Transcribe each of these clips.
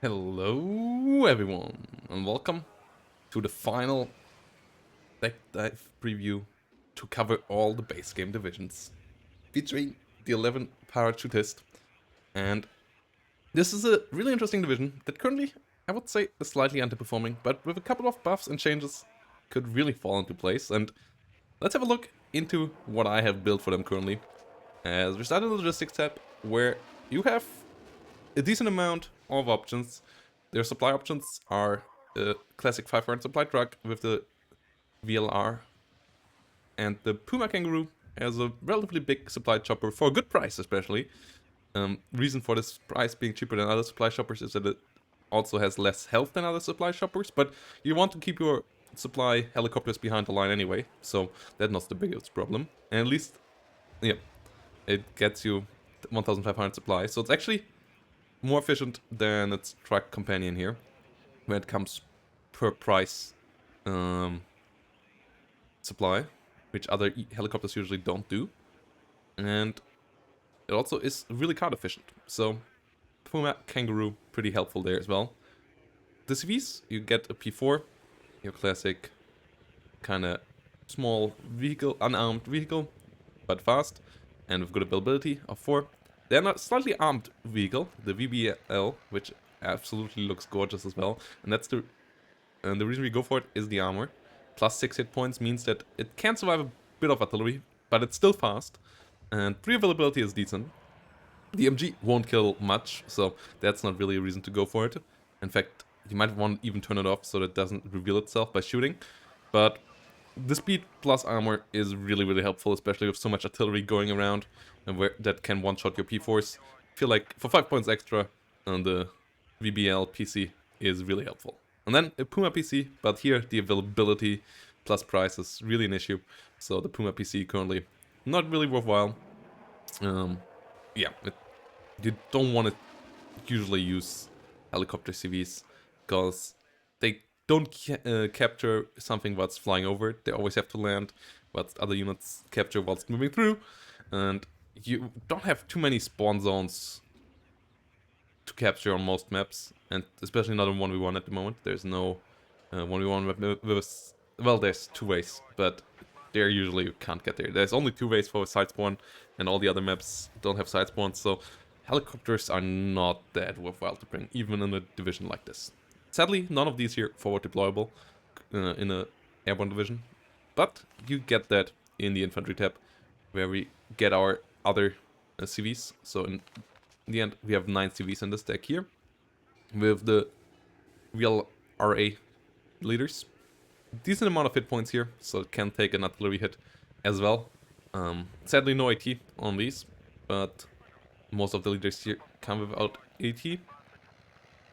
Hello everyone, and welcome to the final deck dive preview to cover all the base game divisions, featuring the 11 Parachutiste. And this is a really interesting division that currently, I would say, is slightly underperforming, but with a couple of buffs and changes, could really fall into place. And let's have a look into what I have built for them currently. As we start in the logistics tab, where you have a decent amount of options. Their supply options are a classic 500 supply truck with the VLR and the Puma Kangaroo as a relatively big supply chopper for a good price, especially. Reason for this price being cheaper than other supply shoppers is that it also has less health than other supply shoppers, but you want to keep your supply helicopters behind the line anyway, so that's not the biggest problem. And at least, yeah, it gets you 1500 supply, so it's actually more efficient than its truck companion here when it comes per price supply, which other helicopters usually don't do. And it also is really card efficient. So Puma Kangaroo, pretty helpful there as well. The CVs, you get a P4, your classic kind of small vehicle, unarmed vehicle, but fast, and with good availability of 4. Then a slightly armed vehicle, the VBL, which absolutely looks gorgeous as well. And that's the reason we go for it is the armor. Plus 6 hit points means that it can survive a bit of artillery, but it's still fast. And 3 availability is decent. The MG won't kill much, so that's not really a reason to go for it. In fact, you might want to even turn it off so that it doesn't reveal itself by shooting. But the speed plus armor is really helpful, especially with so much artillery going around and where that can one-shot your P4s. I feel like for 5 points extra on the VBL PC is really helpful. And then a Puma PC, but here the availability plus price is really an issue. So the Puma PC currently not really worthwhile. Yeah, you don't want to usually use helicopter CVs because they don't capture something whilst flying over it. They always have to land whilst other units capture whilst moving through. And you don't have too many spawn zones to capture on most maps, and especially not in 1v1 at the moment. There's no 1v1 map with, well, there's 2 ways, but there usually you can't get there. There's only 2 ways for a side spawn, and all the other maps don't have side spawns, so helicopters are not that worthwhile to bring, even in a division like this. Sadly, none of these here forward deployable in a airborne division, but you get that in the infantry tab, where we get our other CVs. So in the end, we have 9 CVs in this deck here, with the real RA leaders. Decent amount of hit points here, so it can take an artillery hit as well. Sadly, no AT on these, but most of the leaders here come without AT,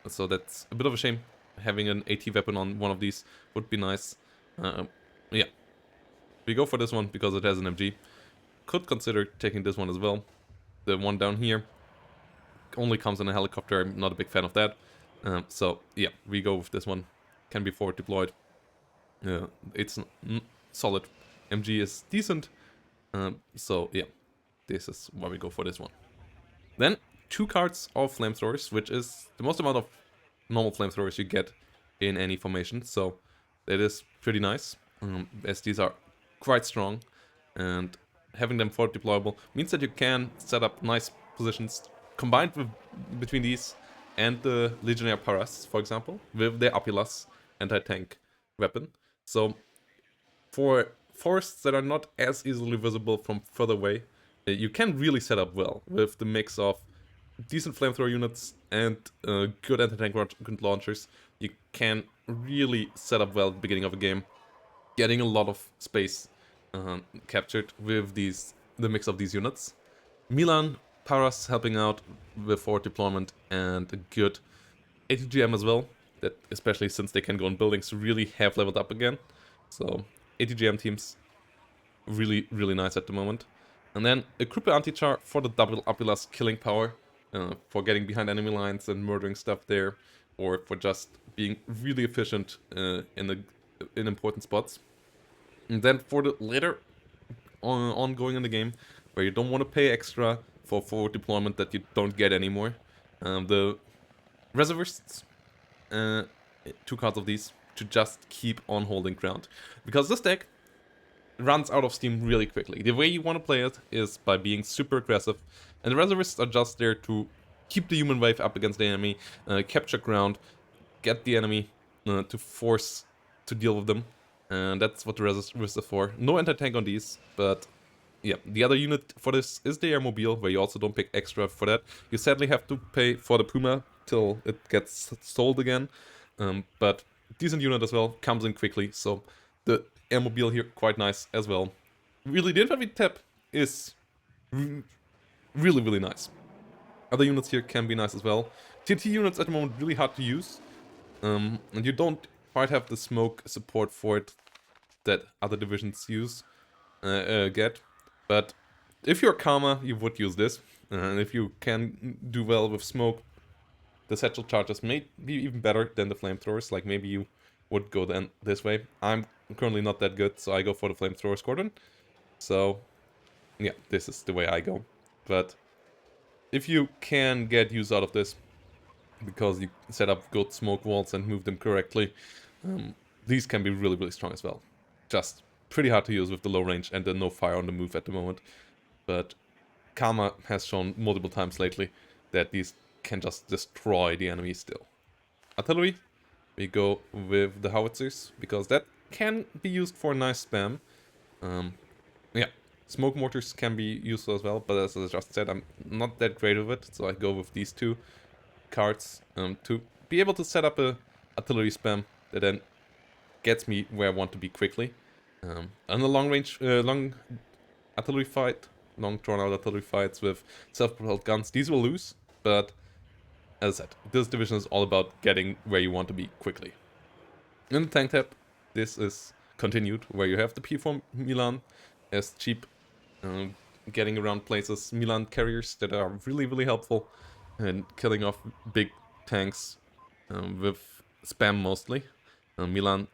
so that's a bit of a shame. Having an AT weapon on one of these would be nice. Yeah, we go for this one because it has an MG. Could consider taking this one as well. The one down here only comes in a helicopter. I'm not a big fan of that. So yeah, we go with this one. Can be forward deployed. It's solid. MG is decent. So yeah, this is why we go for this one. Then 2 cards of flamethrowers, which is the most amount of normal flamethrowers you get in any formation. So that is pretty nice, as these are quite strong, and having them forward deployable means that you can set up nice positions combined with between these and the Legionnaire Paras, for example, with the Apilas anti-tank weapon. So for forests that are not as easily visible from further away, you can really set up well with the mix of decent flamethrower units and good anti-tank launchers. You can really set up well at the beginning of a game, getting a lot of space captured with the mix of these units. Milan Paras helping out with forward deployment and a good ATGM as well, that especially since they can go in buildings really have leveled up again. So ATGM teams really nice at the moment. And then a Cripple Anti-Char for the double Apilas killing power, for getting behind enemy lines and murdering stuff there, or for just being really efficient in important spots. And then for the later ongoing in the game, where you don't want to pay extra for forward deployment that you don't get anymore, the Reservists, uh, 2 cards of these, to just keep on holding ground. Because this deck runs out of steam really quickly. The way you want to play it is by being super aggressive, and the reservists are just there to keep the human wave up against the enemy, capture ground, get the enemy to force to deal with them, and that's what the reservists are for. No anti-tank on these, but yeah, the other unit for this is the Airmobile, where you also don't pick extra for that. You sadly have to pay for the Puma till it gets sold again, but decent unit as well, comes in quickly, so the Airmobile here quite nice as well. Really, the infantry tab is really, really nice. Other units here can be nice as well. TT units at the moment really hard to use, and you don't quite have the smoke support for it that other divisions get. But if you're Karma, you would use this, and if you can do well with smoke, the satchel charges may be even better than the flamethrowers. Like maybe you would go then this way. I'm currently not that good, so I go for the flamethrower squadron. So yeah, this is the way I go. But if you can get use out of this, because you set up good smoke walls and move them correctly, these can be really, really strong as well. Just pretty hard to use with the low range and the no fire on the move at the moment. But Karma has shown multiple times lately that these can just destroy the enemy still. Artillery, we go with the howitzers, because that can be used for a nice spam. Yeah, smoke mortars can be useful as well, but as I just said, I'm not that great with it, so I go with these 2 cards to be able to set up a artillery spam that then gets me where I want to be quickly. And the long range, long artillery fight, long drawn out artillery fights with self-propelled guns, these will lose, but as I said, this division is all about getting where you want to be quickly. In the tank tab, this is continued, where you have the P4 Milan as cheap, getting around places, Milan carriers that are really, really helpful, and killing off big tanks with spam mostly. Milan,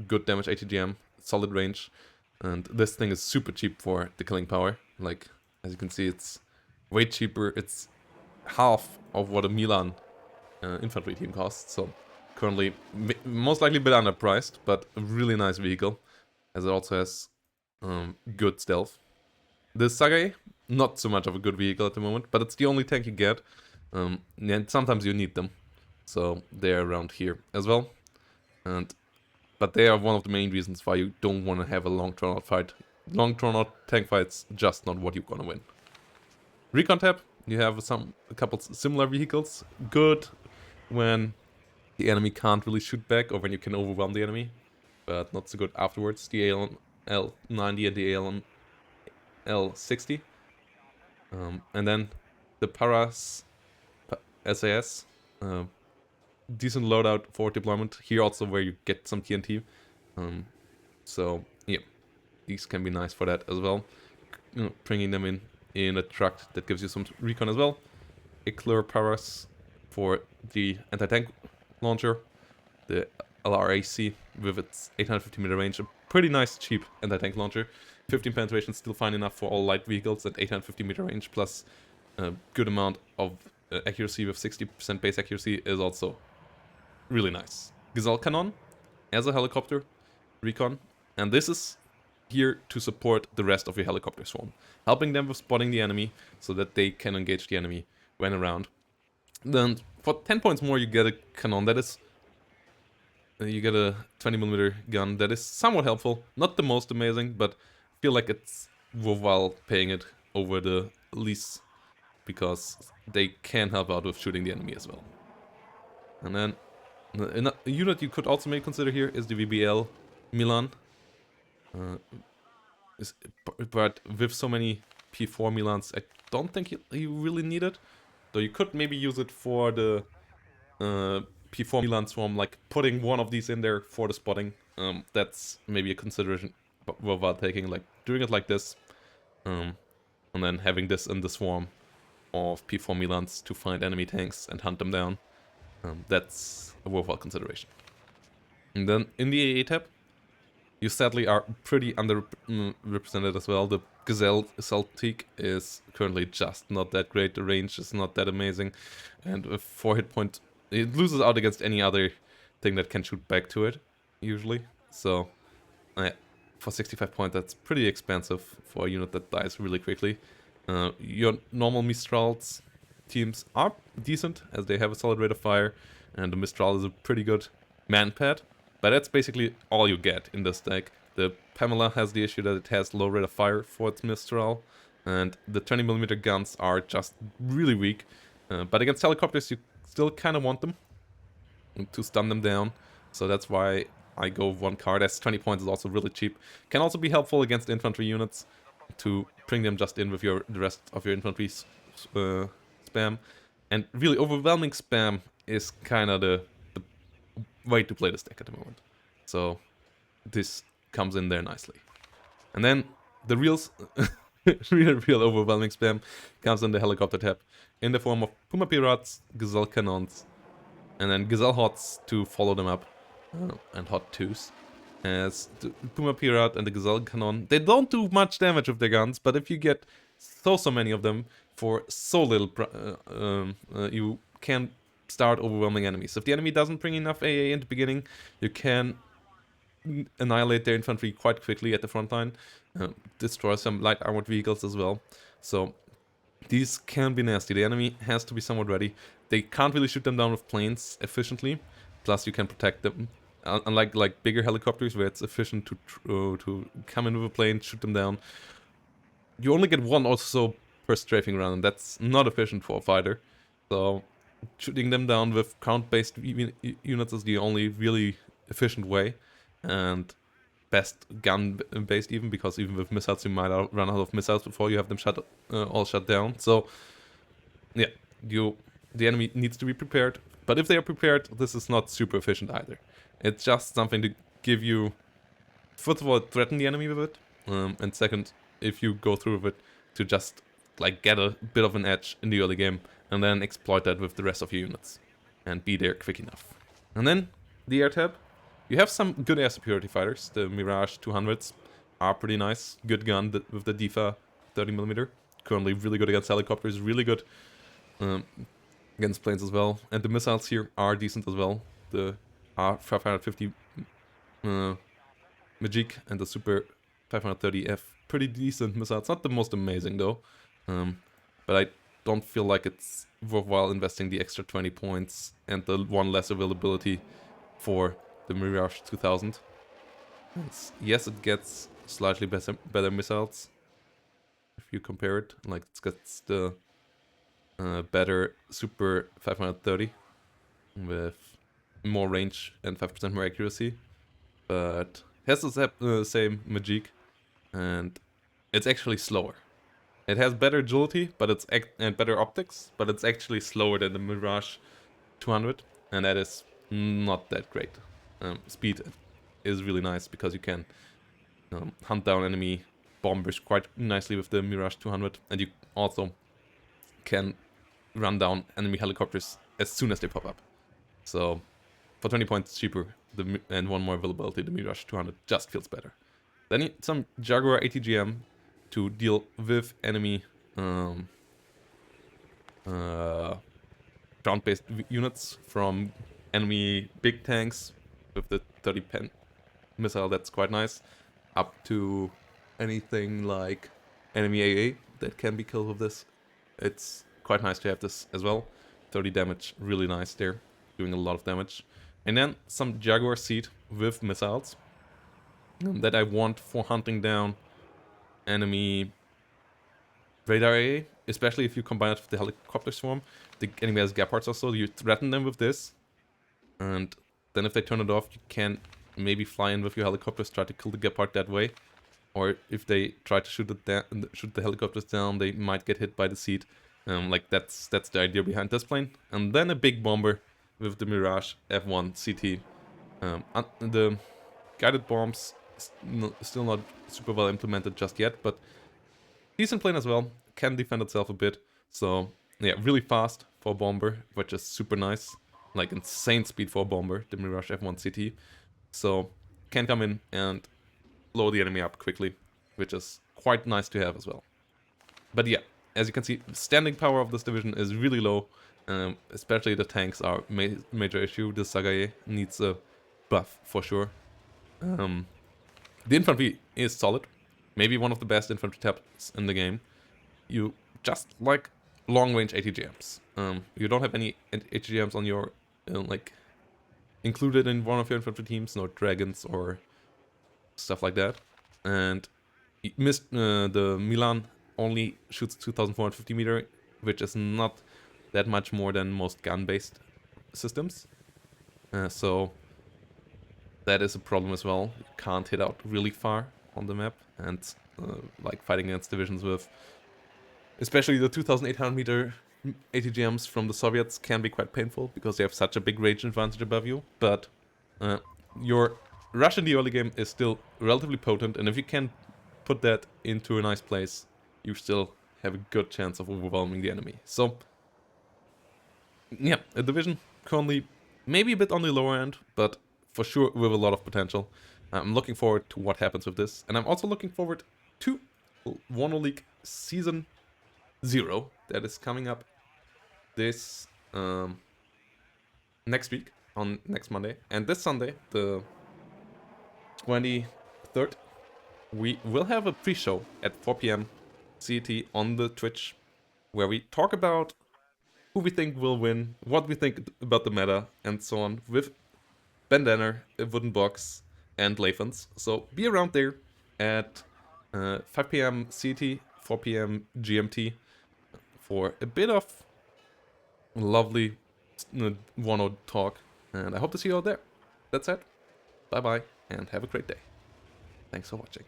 good damage ATGM, solid range, and this thing is super cheap for the killing power. Like, as you can see, it's way cheaper. It's half of what a Milan infantry team costs, so currently most likely a bit underpriced, but a really nice vehicle, as it also has good stealth. The Sagai, not so much of a good vehicle at the moment, but it's the only tank you get, and sometimes you need them, so they're around here as well. But they are one of the main reasons why you don't want to have a long drawn out fight. Long drawn out tank fights, just not what you're gonna win. Recon tab, you have a couple similar vehicles. Good when the enemy can't really shoot back, or when you can overwhelm the enemy, but not so good afterwards. The ALN L90 and the ALN L60. And then the Paras SAS. Decent loadout for deployment. Here also where you get some TNT. So yeah, these can be nice for that as well. Bringing them in a truck that gives you some recon as well. Eclair Paras for the anti-tank launcher. The LRAC with its 850 meter range. A pretty nice cheap anti-tank launcher. 15 penetration, still fine enough for all light vehicles at 850 meter range, plus a good amount of accuracy with 60% base accuracy is also really nice. Gazelle Cannon as a helicopter recon, and this is here to support the rest of your helicopter swarm, helping them with spotting the enemy so that they can engage the enemy when around. Then for 10 points more you get a cannon that is you get a 20mm gun that is somewhat helpful, not the most amazing, but I feel like it's worthwhile paying it over the lease, because they can help out with shooting the enemy as well. And then a unit you could also maybe consider here is the VBL Milan. But with so many P4 Milans, I don't think you really need it. Though you could maybe use it for the P4 Milan swarm, like putting one of these in there for the spotting. That's maybe a consideration worthwhile taking, like doing it like this. And then having this in the swarm of P4 Milans to find enemy tanks and hunt them down. That's a worthwhile consideration. And then in the AA tab, you sadly are pretty underrepresented as well. The Gazelle Celtic is currently just not that great. The range is not that amazing. And with 4 hit point it loses out against any other thing that can shoot back to it, usually. So, for 65 points, that's pretty expensive for a unit that dies really quickly. Your normal Mistral's teams are decent, as they have a solid rate of fire, and the Mistral is a pretty good man-pad, but that's basically all you get in this deck. The Pamela has the issue that it has low rate of fire for its Mistral, and the 20mm guns are just really weak. But against helicopters, you still kind of want them to stun them down, so that's why I go one card, as 20 points is also really cheap. Can also be helpful against infantry units to bring them just in with the rest of your infantry spam. And really, overwhelming spam is kind of the way to play this deck at the moment. So this comes in there nicely. And then the real overwhelming spam comes in the helicopter tab in the form of Puma Pirates, Gazelle Cannons, and then Gazelle Hots to follow them up, and Hot 2s. As the Puma Pirate and the Gazelle Cannon, they don't do much damage with their guns, but if you get so many of them for so little, you can start overwhelming enemies. If the enemy doesn't bring enough AA in the beginning, you can annihilate their infantry quite quickly at the front line, destroy some light armored vehicles as well. So these can be nasty. The enemy has to be somewhat ready. They can't really shoot them down with planes efficiently. Plus, you can protect them. Unlike like bigger helicopters, where it's efficient to come in with a plane, shoot them down. You only get one or so per strafing round, and that's not efficient for a fighter. So shooting them down with count-based units is the only really efficient way, and best gun-based even, because even with missiles you might run out of missiles before you have them all shut down. So yeah, the enemy needs to be prepared, but if they are prepared, this is not super efficient either. It's just something to give you, first of all, threaten the enemy with it, and second, if you go through with it, to just like get a bit of an edge in the early game, and then exploit that with the rest of your units, and be there quick enough. And then the air tab. You have some good air superiority fighters. The Mirage 200s are pretty nice. Good gun with the DIFA 30mm. Currently really good against helicopters, really good against planes as well. And the missiles here are decent as well. The R550 Magic and the Super 530F. Pretty decent missiles. Not the most amazing though. But I don't feel like it's worthwhile investing the extra 20 points and the one less availability for the Mirage 2000. Yes, it gets slightly better missiles if you compare it. Like, it gets the better Super 530 with more range and 5% more accuracy, but has the same Magic, and it's actually slower. It has better agility, but and better optics, but it's actually slower than the Mirage 200, and that is not that great. Speed is really nice because you can hunt down enemy bombers quite nicely with the Mirage 200, and you also can run down enemy helicopters as soon as they pop up. So for 20 points cheaper and one more availability, the Mirage 200 just feels better. Then you need some Jaguar ATGM to deal with enemy ground-based units from enemy big tanks with the 30 pen missile. That's quite nice, up to anything like enemy AA that can be killed with this. It's quite nice to have this as well. 30 damage, really nice there, doing a lot of damage. And then some Jaguar seed with missiles that I want for hunting down enemy radar AA, especially if you combine it with the helicopter swarm. The enemy has Gepards also, you threaten them with this, and then if they turn it off, you can maybe fly in with your helicopters, try to kill the Gepard that way. Or if they try to shoot the helicopters down, they might get hit by the seed. Like that's the idea behind this plane. And then a big bomber with the Mirage F1 CT. The guided bombs still not super well implemented just yet, but decent plane as well. Can defend itself a bit. So yeah, really fast for a bomber, which is super nice. Like insane speed for a bomber, the Mirage F1 CT. So can come in and blow the enemy up quickly, which is quite nice to have as well. But yeah, as you can see, standing power of this division is really low. Especially the tanks are major issue. The Sagae needs a buff for sure. The infantry is solid. Maybe one of the best infantry tabs in the game. You just like long-range ATGMs. You don't have any ATGMs on your, like, included in one of your infantry teams, no dragons or stuff like that. And the Milan only shoots 2450 meter, which is not that much more than most gun-based systems. So that is a problem as well. You can't hit out really far on the map, and like fighting against divisions with especially the 2800 meter ATGMs from the Soviets can be quite painful because they have such a big range advantage above you. But your rush in the early game is still relatively potent, and if you can put that into a nice place, you still have a good chance of overwhelming the enemy. So yeah, a division currently maybe a bit on the lower end, but for sure with a lot of potential. I'm looking forward to what happens with this, and I'm also looking forward to Warner League Season 0 that is coming up this next week, on next Monday. And this Sunday, the 23rd, we will have a pre-show at 4 p.m. CET on the Twitch, where we talk about who we think will win, what we think about the meta, and so on, with Ben Danner, a Wooden Box, and Lathans. So be around there at 5 p.m. CT, 4 p.m. GMT for a bit of lovely one-on talk. And I hope to see you all there. That's it. Bye-bye, and have a great day. Thanks for watching.